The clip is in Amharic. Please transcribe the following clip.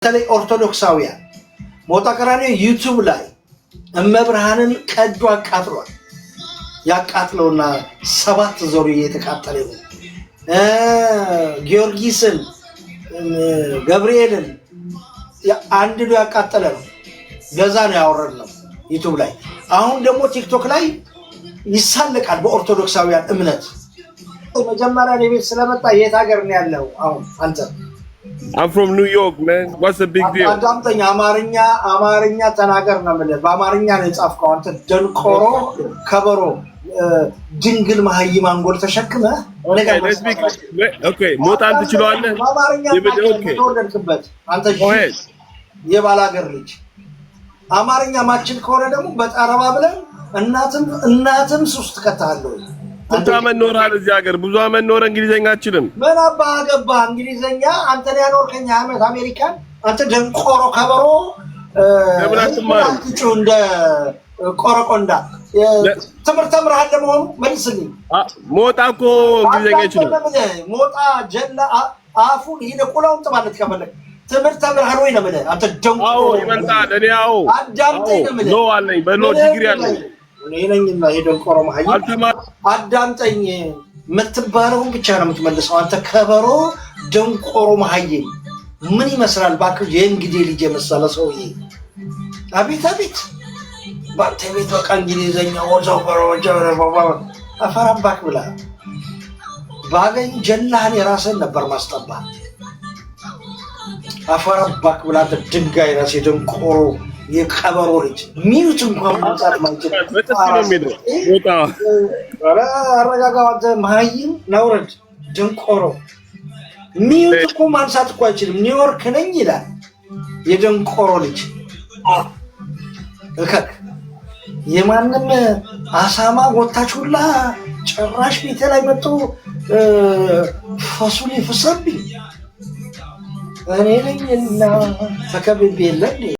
በተለይ ኦርቶዶክሳውያን ሞጣ ቀራኒዮ ዩቲዩብ ላይ እመብርሃንን ቀዱ አቃጥሏል። ያቃጥለውና 7 ዞር እየተቃጠለ ነው። ጊዮርጊስን ገብርኤልን አንድ ነው ያቃጠለ ነው። ገዛ ነው ያወረድነው ዩቲዩብ ላይ። አሁን ደግሞ ቲክቶክ ላይ ይሳለቃል በኦርቶዶክሳውያን እምነት። መጀመሪያ ለቤት ስለመጣ የት ሀገር ነው ያለው? አሁን አንተ I'm from New York, man. What's the big deal? አዳምጠኝ። አማርኛ ተናገር ነው የምልህ። በአማርኛ ነው የጻፍከው አንተ ደንቆሮ ከበሮ ድንግል መሀይም አንጎል ተሸክመ ኦኬ ሞጣን ትችላለህ? በአማርኛ ተወለድክበት አንተ የባላገር ልጅ። አማርኛ ማችል ከሆነ ደግሞ በጠረባ ብለን እናትም ሱስ ትከታለህ። ብዙ አመት ኖረሃል እዚህ ሀገር፣ ብዙ አመት ኖረህ እንግሊዘኛ አትችልም? ምን አባህ ገባህ እንግሊዘኛ? አንተ ነው ያኖርከኝ አመት አሜሪካን። አንተ ደንቆሮ ከበሮ እንደ ቆረቆንዳ ትምህርት ተምረሃል ለመሆኑ? መልስልኝ። ሞጣ እኮ እንግሊዘኛ ይችላል። ሞጣ ጀላ አፉን ይነቁላውን ማለት ከፈለግ ትምህርት ተምረሃል ወይ ነው የምልህ። አንተ ደንቆሮ። አዎ ይመጣል። እኔ አዎ አዳምጠኝ ነው የምልህ። ኖ አለኝ በሎ ዲግሪ አለኝ። እኔና ሄደንቆሮ መሀይም አዳምጠኝ። የምትባለውን ብቻ ነው የምትመልሰው። አንተ ከበሮ ደንቆሮ መሀይም ምን ይመስላል እባክህ? የእንግዲህ ልጅ የመሰለ ሰውዬ። አቤት አቤት! በአንተ ቤት በቃ እንግሊዘኛ ወዛው አፈራባክ ብላ ባገኝ ጀላህን የራስህን ነበር ማስጠባ። አፈራባክ ብላ ድንጋይ ራስ የደንቆሮ የከበሮ ልጅ ሚዩት እንኳን ማውጣት ማይችል አረጋጋ። አንተ መሀይም ናውረድ ደንቆሮ ሚዩት እኮ ማንሳት እኮ አይችልም። ኒውዮርክ ነኝ ይላል የደንቆሮ ልጅ። እከክ የማንም አሳማ ጎታች ሁላ ጭራሽ ቤቴ ላይ መጥቶ ፈሱን ይፍሰብኝ። እኔ ነኝና ተከብቤ የለ